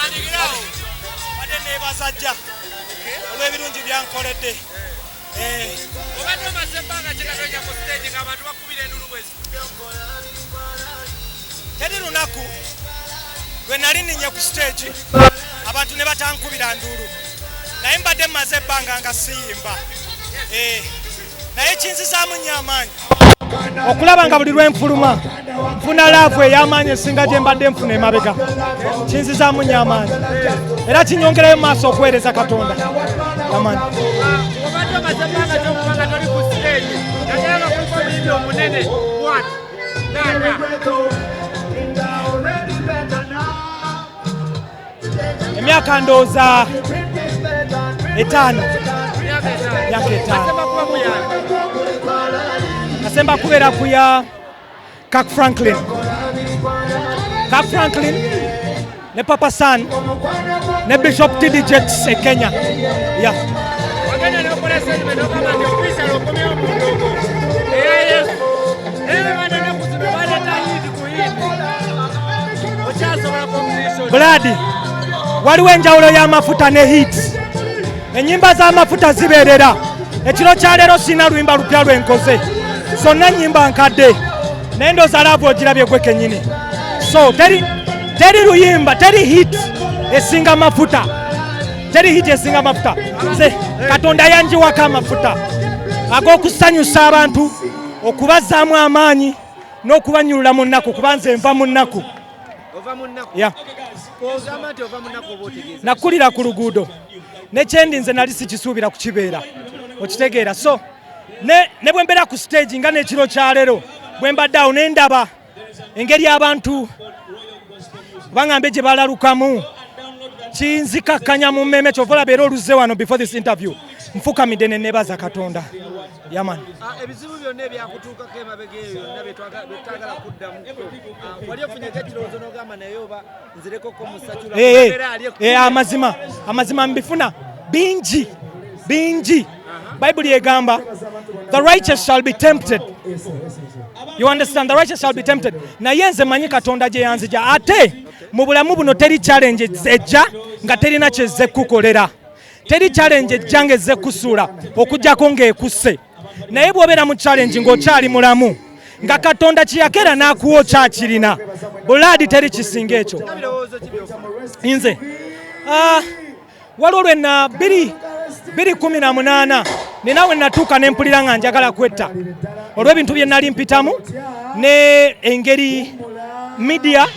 Wadde neebazajja olw'ebirungi byankoledde. Obadde omaze ebbanga kyekatonya ku stage ng'abantu bakubira endulu bwezi. Teri lunaku lwe nali ninye ku stage abantu ne batankubira ndulu. Naye mbadde mmaze ebbanga nga siyimba. Naye kinzisaamu nnyo amaanyi okulaba nga buli lwenfuluma nfuna laavu ey'amaanyi esinga gye mbadde nfuna emabega. Kinzisaamu nnyo amaanyi era kinyongerayo mu maaso okuweereza Katonda. Amaanyi. Obadde omaze ebbanga ky'okuba nga toli ku stage naddala nga kuliko omuyimbi omunene what? Emyaka ndowooza 5. Myaka 5. Nasemba kubeera ku ya Kirk Franklin ne Papa San ne Bishop T.D. Jakes e Kenya. Wagenda n'okolesa ennyo n'ogamba nti ofiisa lw'okomyewo mu ndongo eya Yesu. Naye bana ennaku zino baleeta yidi ku yidi. Okyasobola competition. Buladi, waliwo enjawulo y'amafuta ne hit. Ennyimba z'amafuta zibeerera. Ekiro kya leero sirina luyimba lupya lwenkoze. Zonna nnyimba nkadde. Naye ndowooza laavu ogirabye gwe kennyini. So teri luyimba, teri hit esinga amafuta. Teri hit esinga amafuta. Nze Katonda yanjiwako amafuta ag'okusanyusa abantu, okubazzaamu amaanyi n'okubanyulula mu nnaku kuba nze nva mu nnaku. Ova mu nnaku? Ogamba nti ova mu nnaku oba otegeeza? Nakulira ku luguudo. Ne kyendi nze nali sikisuubira kukibeera. Okitegeera. So ne bwe mbeera ku stage nga n'ekiro kya leero bwe mbadde awo ne ndaba engeri abantu baŋŋambe gye balalukamu kinzikakkanya mu mmeeme kyova olaba era oluzze wano before this interview nfukamidde ne neebaza Katonda. Yaman. Ebizibu byonna ebyakutuukako emabega eyo byonna bye twagala kuddamu. Wali ofunyeko ekirowoozo n'ogamba naye oba nzirekoko mu ssatula. Amazima mbifuna bingi. Bible egamba the righteous shall be tempted. You understand? The righteous shall be tempted. Naye nze manyi Katonda gye yanzija. Ate mu bulamu buno teri challenge ejja nga terina kyezze kukolera. Teri challenge ejja ng'ezze kusuula okujjako ng'ekusse. Naye bw'obeera mu challenge ng'okyali mulamu nga Katonda kiyakera n'akuwa okyakirina. Bulaadi teri kisinga ekyo. Nze waliwo lwenna 2018 nina we natuuka ne mpulira nga njagala kwetta olw'ebintu bye nali mpitamu ne engeri media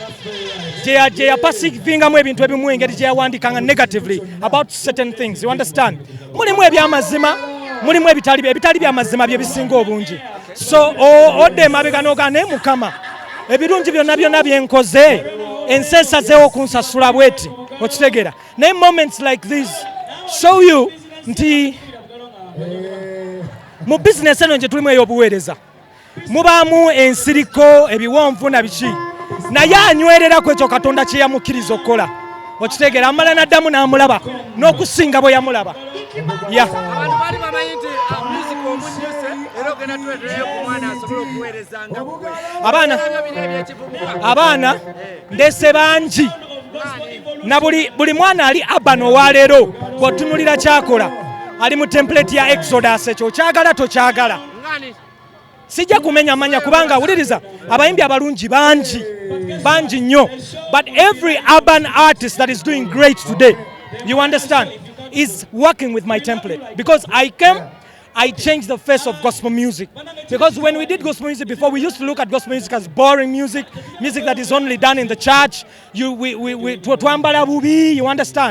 gye yapasivingamu ebintu ebimu, engeri gye yawandikanga negatively about certain things. You understand? Mulimu ebyamazima, mulimu ebitali byamazima bye bisinga obungi. So odde emabega n'ogaa naye Mukama ebirungi byonna bye nkoze ensi esazeewo okunsasula bweti. Okitegeera? Naye moments like this show you nti mu business eno gye tulimu ey'obuweereza mubaamu ensiriko, ebiwonvu na biki, naye anywerera ku ekyo Katonda kye yamukkiriza okukola. Okitegeera? Amala n'addamu n'amulaba n'okusinga bwe yamulaba. Abantu baali bamanyi nti music omunyuse era ogenda twetereyo ku mwana asobole okuweerezanga bwe. Abaana ndese bangi na buli mwana ali Urban owaleero bw'otunulira kyakola ali mu template ya Exodus. Ekyo kyagala tokyagala sijja kumenya manya kubanga wuliriza abayimbi abalungi bangi nnyo, but every urban artist that is doing great today, you understand, is working with my template because I changed the face of gospel music. Because when we did gospel music before, we used to look at gospel music as boring music that is only done in the church. You understand?